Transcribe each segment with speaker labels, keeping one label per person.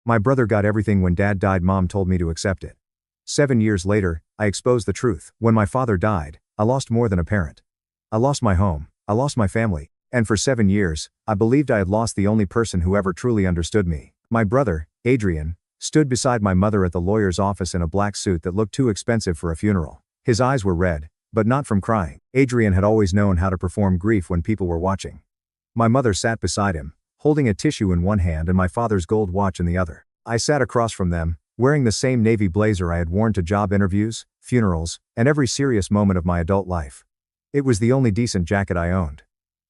Speaker 1: My brother got everything when Dad died. Mom told me to accept it. 7 years later, I exposed the truth. When my father died, I lost more than a parent. I lost my home, I lost my family, and for 7 years, I believed I had lost the only person who ever truly understood me. My brother, Adrian, stood beside my mother at the lawyer's office in a black suit that looked too expensive for a funeral. His eyes were red, but not from crying. Adrian had always known how to perform grief when people were watching. My mother sat beside him, holding a tissue in one hand and my father's gold watch in the other. I sat across from them, wearing the same navy blazer I had worn to job interviews, funerals, and every serious moment of my adult life. It was the only decent jacket I owned.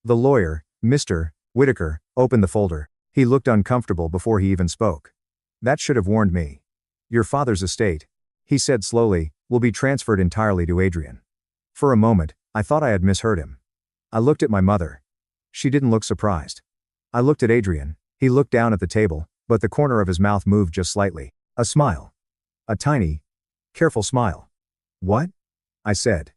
Speaker 1: The lawyer, Mr. Whitaker, opened the folder. He looked uncomfortable before he even spoke. That should have warned me. Your father's estate, he said slowly, will be transferred entirely to Adrian. For a moment, I thought I had misheard him. I looked at my mother. She didn't look surprised. I looked at Adrian. He looked down at the table, but the corner of his mouth moved just slightly. A smile. A tiny, careful smile. What? I said.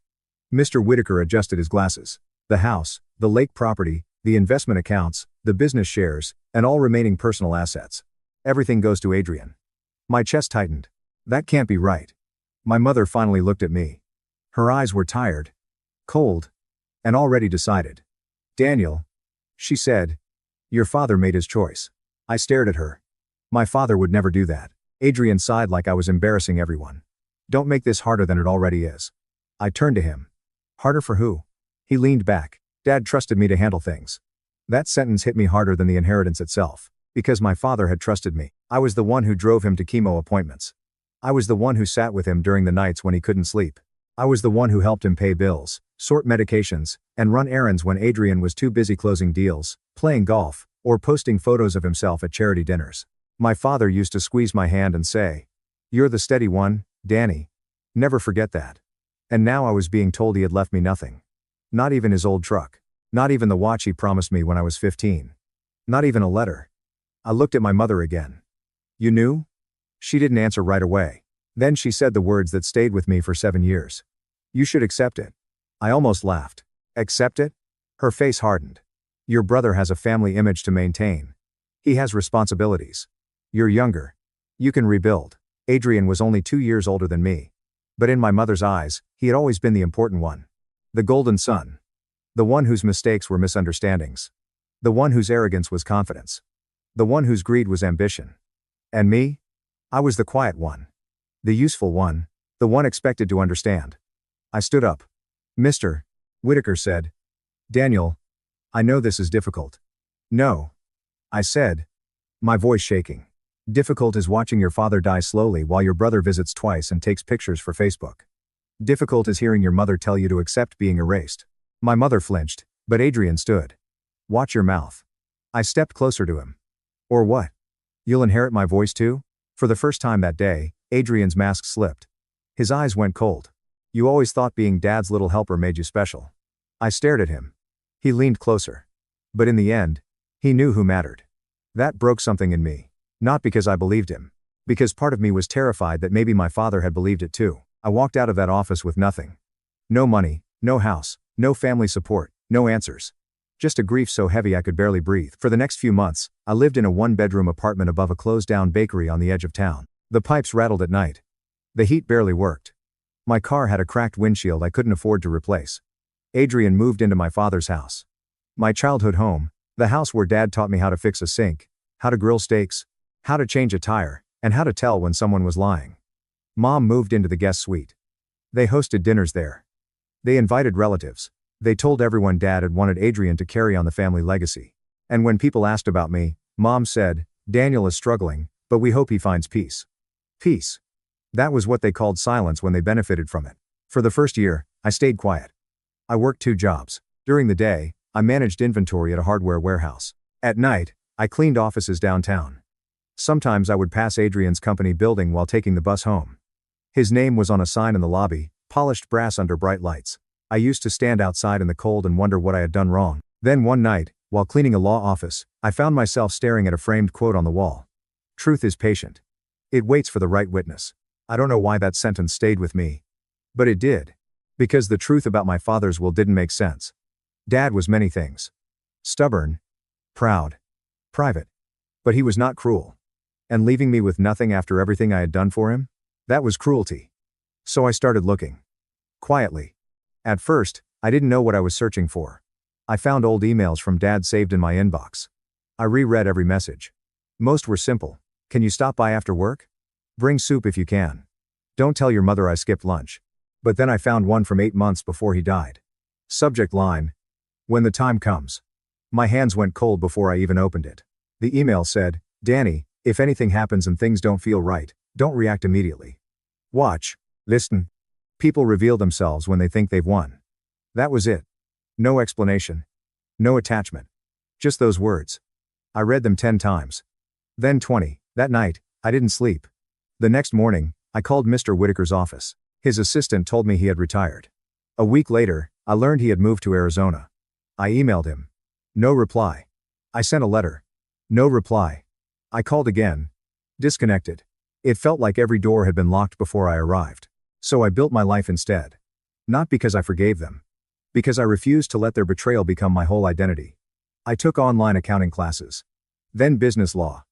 Speaker 1: Mr. Whitaker adjusted his glasses. The house, the lake property, the investment accounts, the business shares, and all remaining personal assets. Everything goes to Adrian. My chest tightened. That can't be right. My mother finally looked at me. Her eyes were tired, cold, and already decided. Daniel, she said, your father made his choice. I stared at her. My father would never do that. Adrian sighed like I was embarrassing everyone. Don't make this harder than it already is. I turned to him. Harder for who? He leaned back. Dad trusted me to handle things. That sentence hit me harder than the inheritance itself. Because my father had trusted me. I was the one who drove him to chemo appointments. I was the one who sat with him during the nights when he couldn't sleep. I was the one who helped him pay bills, sort medications, and run errands when Adrian was too busy closing deals, playing golf, or posting photos of himself at charity dinners. My father used to squeeze my hand and say, "You're the steady one, Danny. Never forget that." And now I was being told he had left me nothing. Not even his old truck. Not even the watch he promised me when I was 15. Not even a letter. I looked at my mother again. You knew? She didn't answer right away. Then she said the words that stayed with me for 7 years. You should accept it. I almost laughed. Accept it? Her face hardened. Your brother has a family image to maintain. He has responsibilities. You're younger. You can rebuild. Adrian was only 2 years older than me. But in my mother's eyes, he had always been the important one. The golden son. The one whose mistakes were misunderstandings. The one whose arrogance was confidence. The one whose greed was ambition. And me? I was the quiet one. The useful one. The one expected to understand. I stood up. Mr. Whitaker said. Daniel, I know this is difficult. No. I said, my voice shaking. Difficult is watching your father die slowly while your brother visits twice and takes pictures for Facebook. Difficult is hearing your mother tell you to accept being erased. My mother flinched, but Adrian stood. Watch your mouth. I stepped closer to him. Or what? You'll inherit my voice too? For the first time that day, Adrian's mask slipped. His eyes went cold. You always thought being Dad's little helper made you special. I stared at him. He leaned closer. But in the end, he knew who mattered. That broke something in me. Not because I believed him. Because part of me was terrified that maybe my father had believed it too. I walked out of that office with nothing. No money, no house, no family support, no answers. Just a grief so heavy I could barely breathe. For the next few months, I lived in a one-bedroom apartment above a closed-down bakery on the edge of town. The pipes rattled at night. The heat barely worked. My car had a cracked windshield I couldn't afford to replace. Adrian moved into my father's house. My childhood home, the house where Dad taught me how to fix a sink, how to grill steaks, how to change a tire, and how to tell when someone was lying. Mom moved into the guest suite. They hosted dinners there. They invited relatives. They told everyone Dad had wanted Adrian to carry on the family legacy. And when people asked about me, Mom said, Daniel is struggling, but we hope he finds peace. Peace. That was what they called silence when they benefited from it. For the first year, I stayed quiet. I worked 2 jobs. During the day, I managed inventory at a hardware warehouse. At night, I cleaned offices downtown. Sometimes I would pass Adrian's company building while taking the bus home. His name was on a sign in the lobby, polished brass under bright lights. I used to stand outside in the cold and wonder what I had done wrong. Then one night, while cleaning a law office, I found myself staring at a framed quote on the wall. Truth is patient. It waits for the right witness. I don't know why that sentence stayed with me. But it did. Because the truth about my father's will didn't make sense. Dad was many things. Stubborn. Proud. Private. But he was not cruel. And leaving me with nothing after everything I had done for him? That was cruelty. So I started looking. Quietly. At first, I didn't know what I was searching for. I found old emails from Dad saved in my inbox. I reread every message. Most were simple. Can you stop by after work? Bring soup if you can. Don't tell your mother I skipped lunch. But then I found one from 8 months before he died. Subject line: when the time comes. My hands went cold before I even opened it. The email said, Danny, if anything happens and things don't feel right, don't react immediately. Watch. Listen. People reveal themselves when they think they've won. That was it. No explanation. No attachment. Just those words. I read them 10 times. Then 20. That night, I didn't sleep. The next morning, I called Mr. Whitaker's office. His assistant told me he had retired. A week later, I learned he had moved to Arizona. I emailed him. No reply. I sent a letter. No reply. I called again. Disconnected. It felt like every door had been locked before I arrived. So I built my life instead. Not because I forgave them. Because I refused to let their betrayal become my whole identity. I took online accounting classes. Then business law.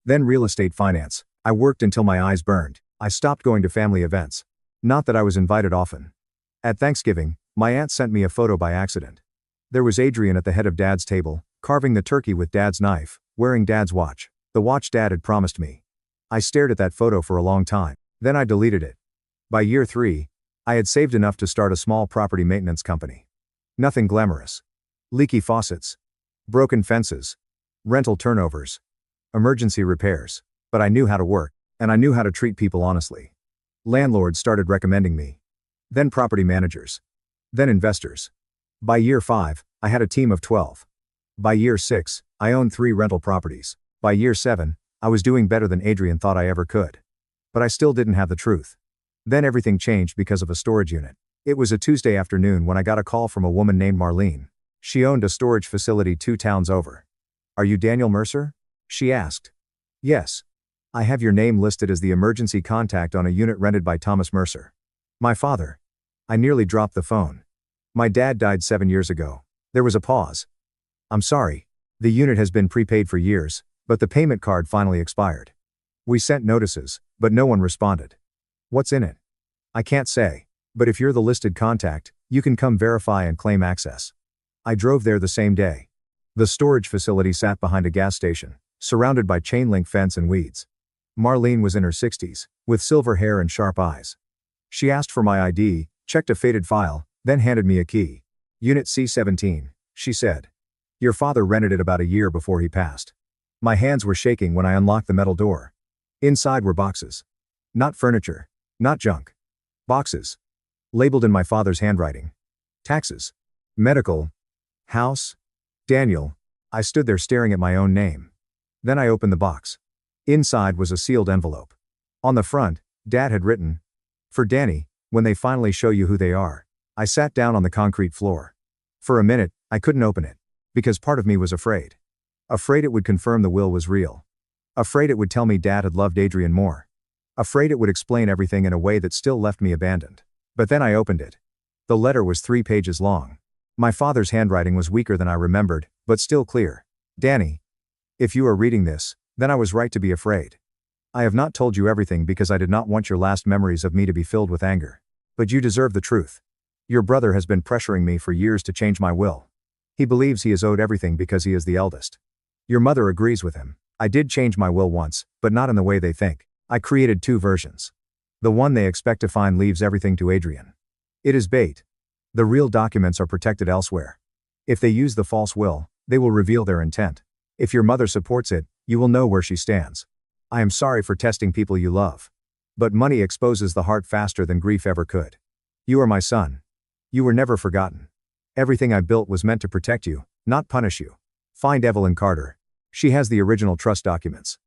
Speaker 1: Then real estate finance. I worked until my eyes burned. I stopped going to family events. Not that I was invited often. At Thanksgiving, my aunt sent me a photo by accident. There was Adrian at the head of Dad's table, carving the turkey with Dad's knife, wearing Dad's watch, the watch Dad had promised me. I stared at that photo for a long time. Then I deleted it. By year 3, I had saved enough to start a small property maintenance company. Nothing glamorous. Leaky faucets. Broken fences. Rental turnovers. Emergency repairs. But I knew how to work, and I knew how to treat people honestly. Landlords started recommending me. Then property managers. Then investors. By year 5, I had a team of 12. By year 6, I owned 3 rental properties. By year 7, I was doing better than Adrian thought I ever could. But I still didn't have the truth. Then everything changed because of a storage unit. It was a Tuesday afternoon when I got a call from a woman named Marlene. She owned a storage facility 2 towns over. Are you Daniel Mercer? She asked. Yes. I have your name listed as the emergency contact on a unit rented by Thomas Mercer. My father. I nearly dropped the phone. My dad died 7 years ago. There was a pause. I'm sorry. The unit has been prepaid for years, but the payment card finally expired. We sent notices, but no one responded. What's in it? I can't say. But if you're the listed contact, you can come verify and claim access. I drove there the same day. The storage facility sat behind a gas station, surrounded by chain link fence and weeds. Marlene was in her 60s, with silver hair and sharp eyes. She asked for my ID, checked a faded file, then handed me a key. Unit C17, she said. Your father rented it about a year before he passed. My hands were shaking when I unlocked the metal door. Inside were boxes. Not furniture. Not junk. Boxes. Labeled in my father's handwriting. Taxes. Medical. House. Daniel. I stood there staring at my own name. Then I opened the box. Inside was a sealed envelope. On the front, Dad had written, for Danny, when they finally show you who they are. I sat down on the concrete floor. For a minute, I couldn't open it. Because part of me was afraid. Afraid it would confirm the will was real. Afraid it would tell me Dad had loved Adrian more. Afraid it would explain everything in a way that still left me abandoned. But then I opened it. The letter was 3 pages long. My father's handwriting was weaker than I remembered, but still clear. Danny. If you are reading this, then I was right to be afraid. I have not told you everything because I did not want your last memories of me to be filled with anger. But you deserve the truth. Your brother has been pressuring me for years to change my will. He believes he is owed everything because he is the eldest. Your mother agrees with him. I did change my will once, but not in the way they think. I created 2 versions. The one they expect to find leaves everything to Adrian. It is bait. The real documents are protected elsewhere. If they use the false will, they will reveal their intent. If your mother supports it, you will know where she stands. I am sorry for testing people you love. But money exposes the heart faster than grief ever could. You are my son. You were never forgotten. Everything I built was meant to protect you, not punish you. Find Evelyn Carter. She has the original trust documents.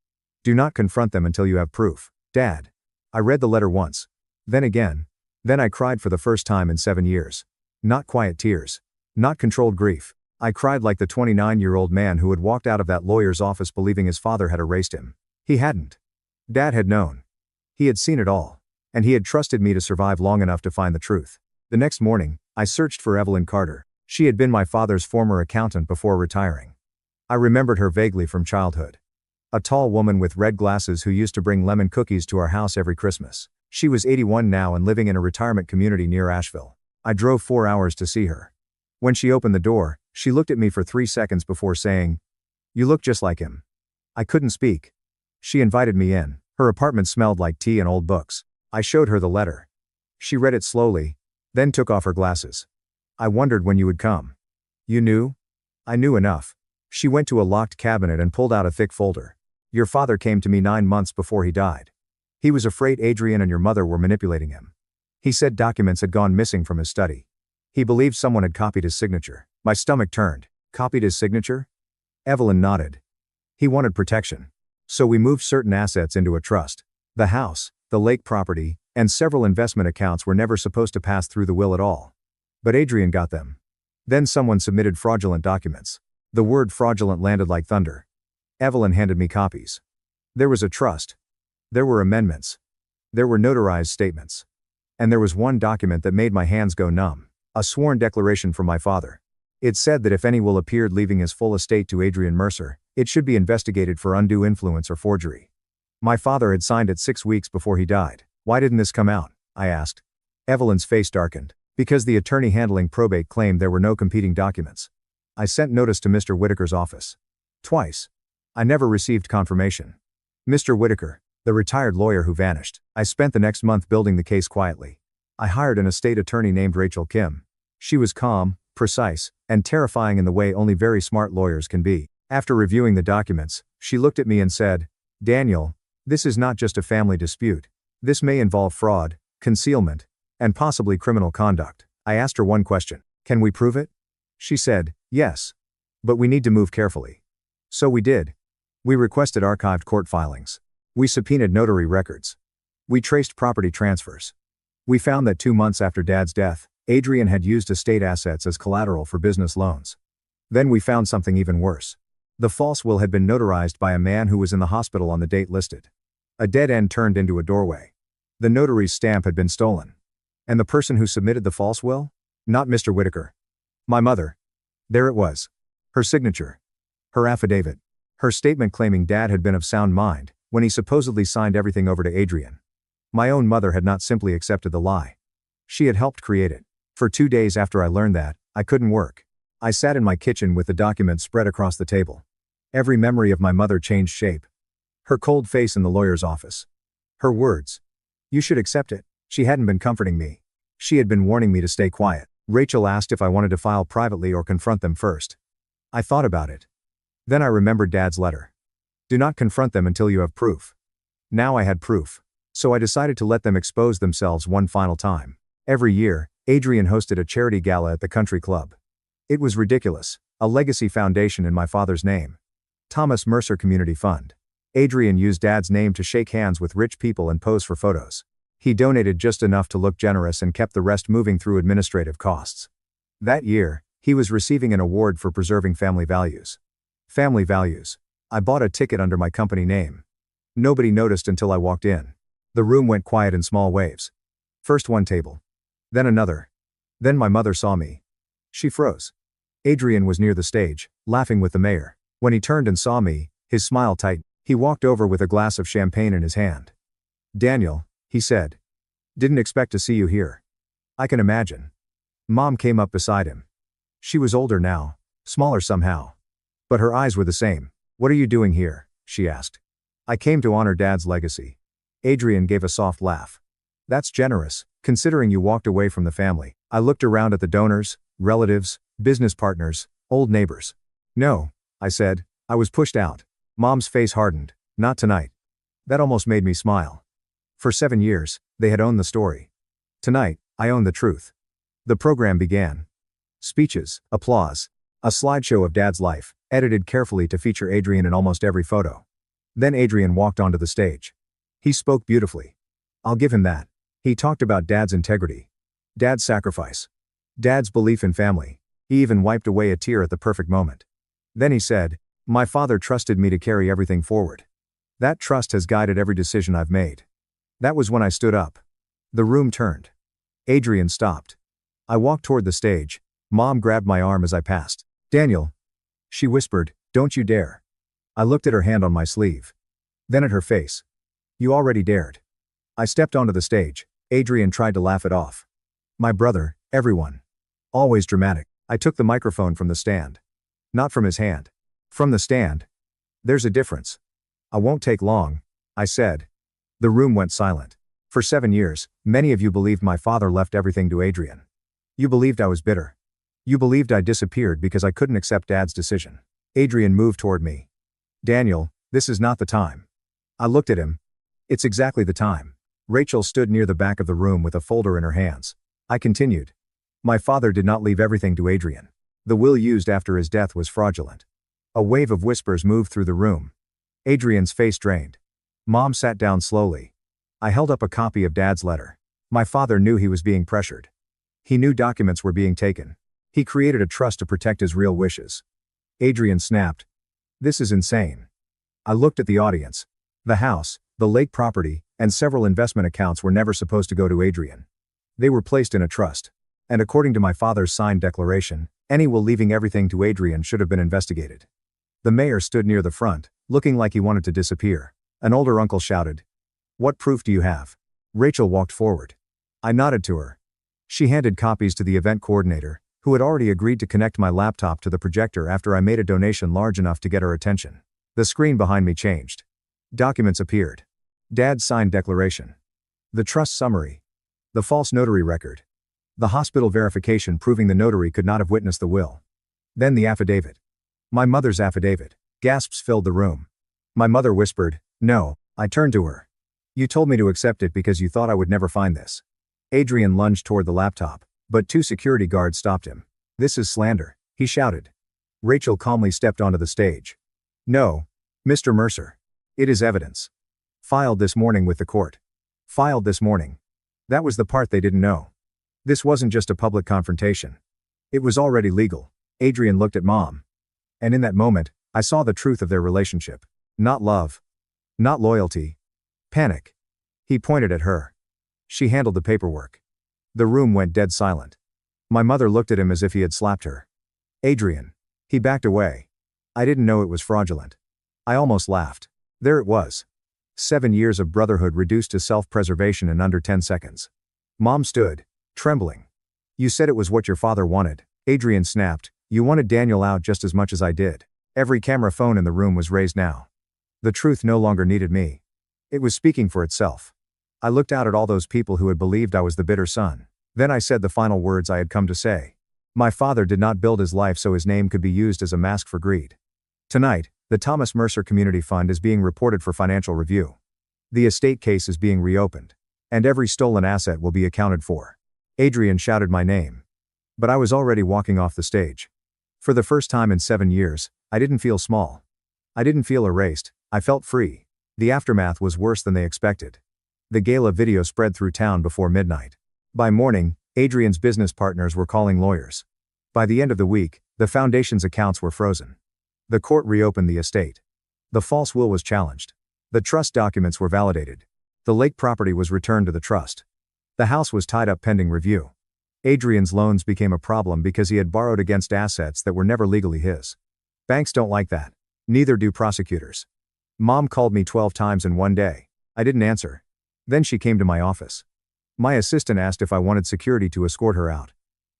Speaker 1: Do not confront them until you have proof. Dad. I read the letter once. Then again. Then I cried for the first time in 7 years. Not quiet tears. Not controlled grief. I cried like the 29-year-old man who had walked out of that lawyer's office believing his father had erased him. He hadn't. Dad had known. He had seen it all. And he had trusted me to survive long enough to find the truth. The next morning, I searched for Evelyn Carter. She had been my father's former accountant before retiring. I remembered her vaguely from childhood. A tall woman with red glasses who used to bring lemon cookies to our house every Christmas. She was 81 now and living in a retirement community near Asheville. I drove 4 hours to see her. When she opened the door, she looked at me for 3 seconds before saying, "You look just like him." I couldn't speak. She invited me in. Her apartment smelled like tea and old books. I showed her the letter. She read it slowly, then took off her glasses. "I wondered when you would come." "You knew?" "I knew enough." She went to a locked cabinet and pulled out a thick folder. "Your father came to me 9 months before he died. He was afraid Adrian and your mother were manipulating him. He said documents had gone missing from his study. He believed someone had copied his signature." My stomach turned. Copied his signature? Evelyn nodded. "He wanted protection. So we moved certain assets into a trust. The house, the lake property, and several investment accounts were never supposed to pass through the will at all. But Adrian got them. Then someone submitted fraudulent documents. The word fraudulent landed like thunder. Evelyn handed me copies. There was a trust. There were amendments. There were notarized statements. And there was one document that made my hands go numb. A sworn declaration from my father. It said that if any will appeared leaving his full estate to Adrian Mercer, it should be investigated for undue influence or forgery. My father had signed it 6 weeks before he died. "Why didn't this come out?" I asked. Evelyn's face darkened. "Because the attorney handling probate claimed there were no competing documents. I sent notice to Mr. Whitaker's office. Twice. I never received confirmation." Mr. Whitaker, the retired lawyer who vanished. I spent the next month building the case quietly. I hired an estate attorney named Rachel Kim. She was calm, precise, and terrifying in the way only very smart lawyers can be. After reviewing the documents, she looked at me and said, "Daniel, this is not just a family dispute. This may involve fraud, concealment, and possibly criminal conduct." I asked her one question. "Can we prove it?" She said, "Yes. But we need to move carefully." So we did. We requested archived court filings. We subpoenaed notary records. We traced property transfers. We found that 2 months after Dad's death, Adrian had used estate assets as collateral for business loans. Then we found something even worse. The false will had been notarized by a man who was in the hospital on the date listed. A dead end turned into a doorway. The notary's stamp had been stolen. And the person who submitted the false will? Not Mr. Whitaker. My mother. There it was. Her signature. Her affidavit. Her statement claiming Dad had been of sound mind when he supposedly signed everything over to Adrian. My own mother had not simply accepted the lie. She had helped create it. For 2 days after I learned that, I couldn't work. I sat in my kitchen with the documents spread across the table. Every memory of my mother changed shape. Her cold face in the lawyer's office. Her words. "You should accept it." She hadn't been comforting me. She had been warning me to stay quiet. Rachel asked if I wanted to file privately or confront them first. I thought about it. Then I remembered Dad's letter. "Do not confront them until you have proof." Now I had proof. So I decided to let them expose themselves one final time. Every year, Adrian hosted a charity gala at the country club. It was ridiculous, a legacy foundation in my father's name. Thomas Mercer Community Fund. Adrian used Dad's name to shake hands with rich people and pose for photos. He donated just enough to look generous and kept the rest moving through administrative costs. That year, he was receiving an award for preserving family values. Family values. I bought a ticket under my company name. Nobody noticed until I walked in. The room went quiet in small waves. First one table. Then another. Then my mother saw me. She froze. Adrian was near the stage, laughing with the mayor. When he turned and saw me, his smile tightened. He walked over with a glass of champagne in his hand. "Daniel," he said. "Didn't expect to see you here." "I can imagine." Mom came up beside him. She was older now, smaller somehow. But her eyes were the same. "What are you doing here?" she asked. "I came to honor Dad's legacy." Adrian gave a soft laugh. "That's generous, considering you walked away from the family." I looked around at the donors, relatives, business partners, old neighbors. "No," I said, "I was pushed out." Mom's face hardened. "Not tonight." That almost made me smile. For 7 years, they had owned the story. Tonight, I own the truth. The program began. Speeches, applause, a slideshow of Dad's life, edited carefully to feature Adrian in almost every photo. Then Adrian walked onto the stage. He spoke beautifully. I'll give him that. He talked about Dad's integrity. Dad's sacrifice. Dad's belief in family. He even wiped away a tear at the perfect moment. Then he said, "My father trusted me to carry everything forward. That trust has guided every decision I've made." That was when I stood up. The room turned. Adrian stopped. I walked toward the stage. Mom grabbed my arm as I passed. "Daniel," she whispered, "don't you dare. I looked at her hand on my sleeve. Then at her face. You already dared. I stepped onto the stage. Adrian tried to laugh it off. My brother, everyone. Always dramatic. I took the microphone from the stand. Not from his hand. From the stand. There's a difference. I won't take long, I said. The room went silent. For 7 years, many of you believed my father left everything to Adrian. You believed I was bitter. You believed I disappeared because I couldn't accept Dad's decision. Adrian moved toward me. Daniel, this is not the time. I looked at him. It's exactly the time. Rachel stood near the back of the room with a folder in her hands. I continued. My father did not leave everything to Adrian. The will used after his death was fraudulent. A wave of whispers moved through the room. Adrian's face drained. Mom sat down slowly. I held up a copy of Dad's letter. My father knew he was being pressured. He knew documents were being taken. He created a trust to protect his real wishes. Adrian snapped. This is insane. I looked at the audience. The house, the lake property, and several investment accounts were never supposed to go to Adrian. They were placed in a trust. And according to my father's signed declaration, any will leaving everything to Adrian should have been investigated. The mayor stood near the front, looking like he wanted to disappear. An older uncle shouted. What proof do you have? Rachel walked forward. I nodded to her. She handed copies to the event coordinator, who had already agreed to connect my laptop to the projector after I made a donation large enough to get her attention. The screen behind me changed. Documents appeared. Dad's signed declaration. The trust summary. The false notary record. The hospital verification proving the notary could not have witnessed the will. Then the affidavit. My mother's affidavit. Gasps filled the room. My mother whispered, no. I turned to her. You told me to accept it because you thought I would never find this. Adrian lunged toward the laptop, but 2 security guards stopped him. This is slander, he shouted. Rachel calmly stepped onto the stage. No, Mr. Mercer. It is evidence. Filed this morning with the court. Filed this morning. That was the part they didn't know. This wasn't just a public confrontation. It was already legal. Adrian looked at Mom. And in that moment, I saw the truth of their relationship. Not love. Not loyalty. Panic. He pointed at her. She handled the paperwork. The room went dead silent. My mother looked at him as if he had slapped her. Adrian. He backed away. I didn't know it was fraudulent. I almost laughed. There it was. 7 years of brotherhood reduced to self-preservation in under 10 seconds. Mom stood, trembling. You said it was what your father wanted. Adrian snapped. You wanted Daniel out just as much as I did. Every camera phone in the room was raised now. The truth no longer needed me. It was speaking for itself. I looked out at all those people who had believed I was the bitter son. Then I said the final words I had come to say. My father did not build his life so his name could be used as a mask for greed. Tonight, the Thomas Mercer Community Fund is being reported for financial review. The estate case is being reopened. And every stolen asset will be accounted for. Adrian shouted my name. But I was already walking off the stage. For the first time in 7 years, I didn't feel small. I didn't feel erased, I felt free. The aftermath was worse than they expected. The gala video spread through town before midnight. By morning, Adrian's business partners were calling lawyers. By the end of the week, the foundation's accounts were frozen. The court reopened the estate. The false will was challenged. The trust documents were validated. The lake property was returned to the trust. The house was tied up pending review. Adrian's loans became a problem because he had borrowed against assets that were never legally his. Banks don't like that. Neither do prosecutors. Mom called me 12 times in one day. I didn't answer. Then she came to my office. My assistant asked if I wanted security to escort her out.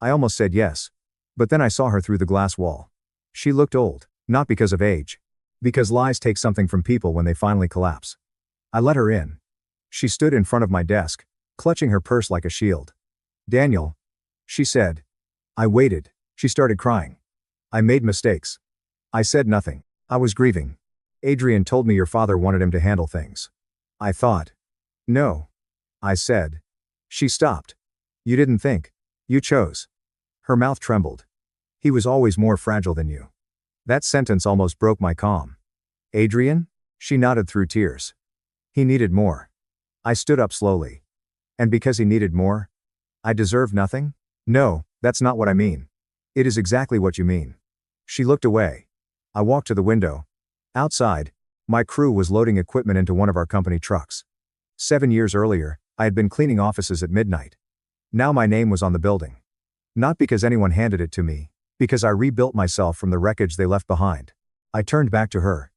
Speaker 1: I almost said yes. But then I saw her through the glass wall. She looked old, not because of age. Because lies take something from people when they finally collapse. I let her in. She stood in front of my desk, clutching her purse like a shield. Daniel, she said. I waited. She started crying. I made mistakes. I said nothing. I was grieving. Adrian told me your father wanted him to handle things. I thought. No. I said. She stopped. You didn't think. You chose. Her mouth trembled. He was always more fragile than you. That sentence almost broke my calm. Adrian? She nodded through tears. He needed more. I stood up slowly. And because he needed more? I deserved nothing? No, that's not what I mean. It is exactly what you mean. She looked away. I walked to the window. Outside, my crew was loading equipment into one of our company trucks. 7 years earlier, I had been cleaning offices at midnight. Now my name was on the building. Not because anyone handed it to me, because I rebuilt myself from the wreckage they left behind. I turned back to her.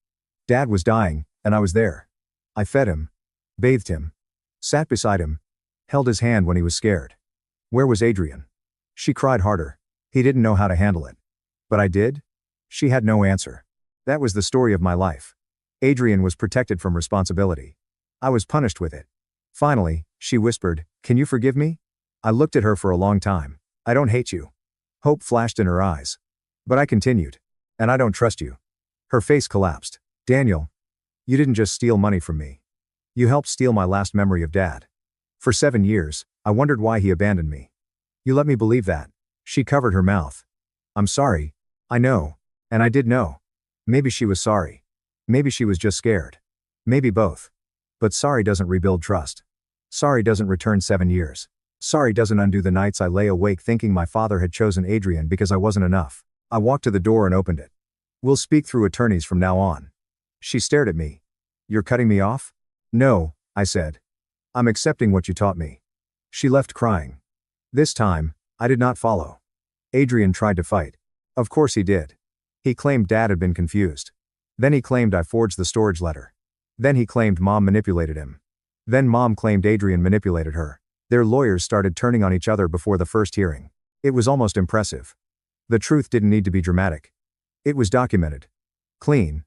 Speaker 1: Dad was dying, and I was there. I fed him, bathed him, sat beside him, held his hand when he was scared. Where was Adrian? She cried harder. He didn't know how to handle it. But I did? She had no answer. That was the story of my life. Adrian was protected from responsibility. I was punished with it. Finally, she whispered, "Can you forgive me?" I looked at her for a long time. "I don't hate you." Hope flashed in her eyes. But I continued. "And I don't trust you." Her face collapsed. "Daniel, you didn't just steal money from me. You helped steal my last memory of Dad. For 7 years, I wondered why he abandoned me. You let me believe that." She covered her mouth. "I'm sorry. I know. And I did know." Maybe she was sorry. Maybe she was just scared. Maybe both. But sorry doesn't rebuild trust. Sorry doesn't return 7 years. Sorry doesn't undo the nights I lay awake thinking my father had chosen Adrian because I wasn't enough. I walked to the door and opened it. "We'll speak through attorneys from now on." She stared at me. "You're cutting me off?" "No," I said. "I'm accepting what you taught me." She left crying. This time, I did not follow. Adrian tried to fight. Of course he did. He claimed Dad had been confused. Then he claimed I forged the storage letter. Then he claimed Mom manipulated him. Then Mom claimed Adrian manipulated her. Their lawyers started turning on each other before the first hearing. It was almost impressive. The truth didn't need to be dramatic. It was documented. Clean.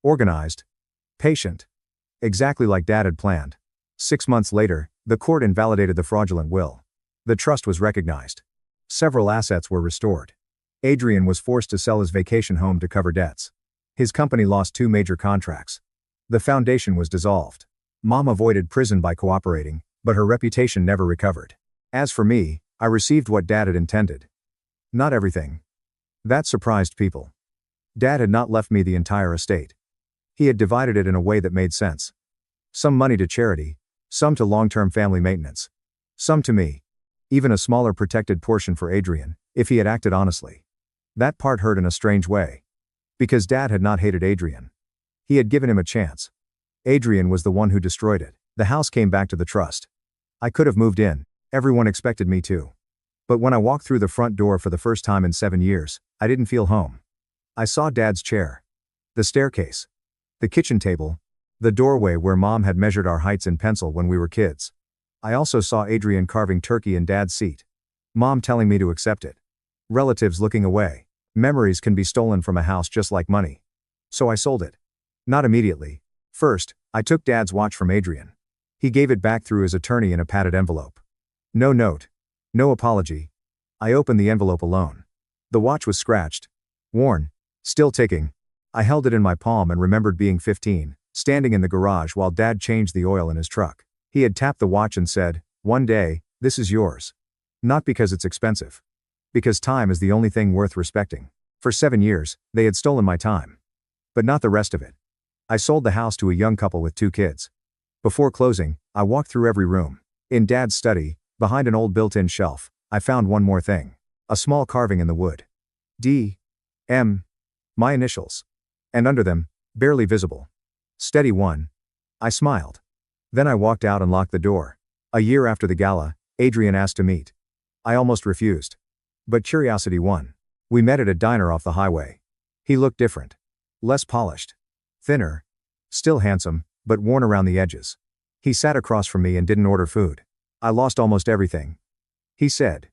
Speaker 1: Organized. Patient. Exactly like Dad had planned. 6 months later, the court invalidated the fraudulent will. The trust was recognized. Several assets were restored. Adrian was forced to sell his vacation home to cover debts. His company lost 2 major contracts. The foundation was dissolved. Mom avoided prison by cooperating, but her reputation never recovered. As for me, I received what Dad had intended. Not everything. That surprised people. Dad had not left me the entire estate. He had divided it in a way that made sense. Some money to charity, some to long-term family maintenance. Some to me. Even a smaller protected portion for Adrian, if he had acted honestly. That part hurt in a strange way. Because Dad had not hated Adrian. He had given him a chance. Adrian was the one who destroyed it. The house came back to the trust. I could have moved in. Everyone expected me to. But when I walked through the front door for the first time in 7 years, I didn't feel home. I saw Dad's chair. The staircase. The kitchen table. The doorway where Mom had measured our heights in pencil when we were kids. I also saw Adrian carving turkey in Dad's seat. Mom telling me to accept it. Relatives looking away. Memories can be stolen from a house just like money. So I sold it. Not immediately. First, I took Dad's watch from Adrian. He gave it back through his attorney in a padded envelope. No note. No apology. I opened the envelope alone. The watch was scratched. Worn. Still ticking. I held it in my palm and remembered being 15, standing in the garage while Dad changed the oil in his truck. He had tapped the watch and said, "One day, this is yours." Not because it's expensive. Because time is the only thing worth respecting. For 7 years, they had stolen my time. But not the rest of it. I sold the house to a young couple with 2 kids. Before closing, I walked through every room. In Dad's study, behind an old built-in shelf, I found one more thing. A small carving in the wood. D. M. My initials. And under them, barely visible. Steady one. I smiled. Then I walked out and locked the door. A year after the gala, Adrian asked to meet. I almost refused. But curiosity won. We met at a diner off the highway. He looked different. Less polished. Thinner. Still handsome, but worn around the edges. He sat across from me and didn't order food. "I lost almost everything," he said.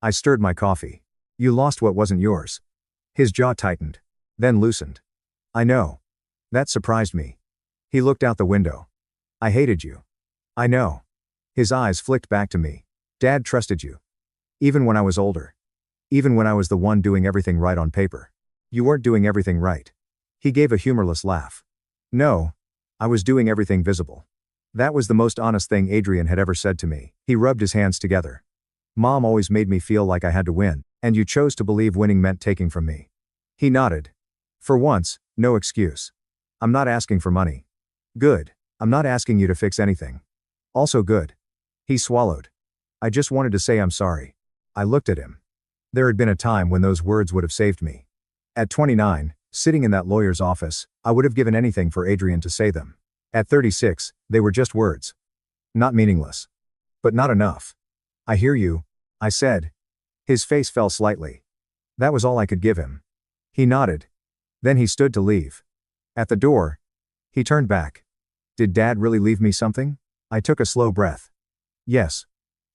Speaker 1: I stirred my coffee. "You lost what wasn't yours." His jaw tightened. Then loosened. "I know." That surprised me. He looked out the window. "I hated you." "I know." His eyes flicked back to me. "Dad trusted you. Even when I was older. Even when I was the one doing everything right on paper. You weren't doing everything right." He gave a humorless laugh. "No. I was doing everything visible." That was the most honest thing Adrian had ever said to me. He rubbed his hands together. "Mom always made me feel like I had to win, and you chose to believe winning meant taking from me." He nodded. "For once, no excuse. I'm not asking for money." "Good. I'm not asking you to fix anything." "Also good." He swallowed. "I just wanted to say I'm sorry." I looked at him. There had been a time when those words would have saved me. At 29, sitting in that lawyer's office, I would have given anything for Adrian to say them. At 36, they were just words. Not meaningless. But not enough. "I hear you," I said. His face fell slightly. That was all I could give him. He nodded. Then he stood to leave. At the door, He turned back. Did Dad really leave me something? I took a slow breath. Yes.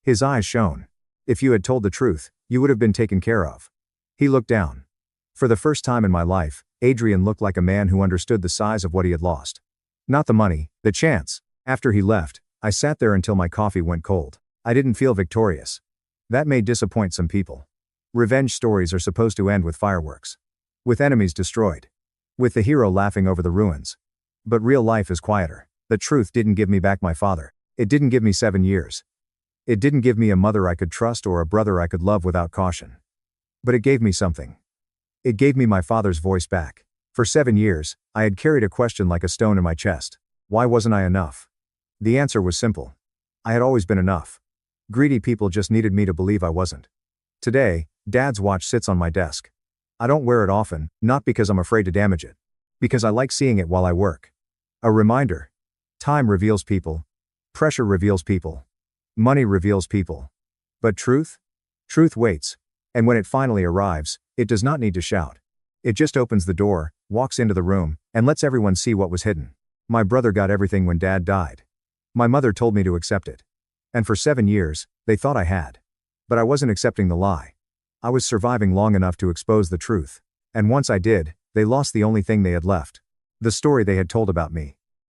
Speaker 1: His eyes shone. If you had told the truth, you would have been taken care of. He looked down. For the first time in my life, Adrian looked like a man who understood the size of what he had lost. Not the money, the chance. After he left, I sat there until my coffee went cold. I didn't feel victorious. That may disappoint some people. Revenge stories are supposed to end with fireworks. With enemies destroyed. With the hero laughing over the ruins. But real life is quieter. The truth didn't give me back my father. It didn't give me 7 years. It didn't give me a mother I could trust or a brother I could love without caution. But it gave me something. It gave me my father's voice back. For 7 years, I had carried a question like a stone in my chest. Why wasn't I enough? The answer was simple. I had always been enough. Greedy people just needed me to believe I wasn't. Today, Dad's watch sits on my desk. I don't wear it often, not because I'm afraid to damage it. Because I like seeing it while I work. A reminder. Time reveals people. Pressure reveals people. Money reveals people. But truth? Truth waits. And when it finally arrives, it does not need to shout. It just opens the door, walks into the room, and lets everyone see what was hidden. My brother got everything when Dad died. My mother told me to accept it. And for 7 years, they thought I had. But I wasn't accepting the lie. I was surviving long enough to expose the truth. And once I did, they lost the only thing they had left. The story they had told about me.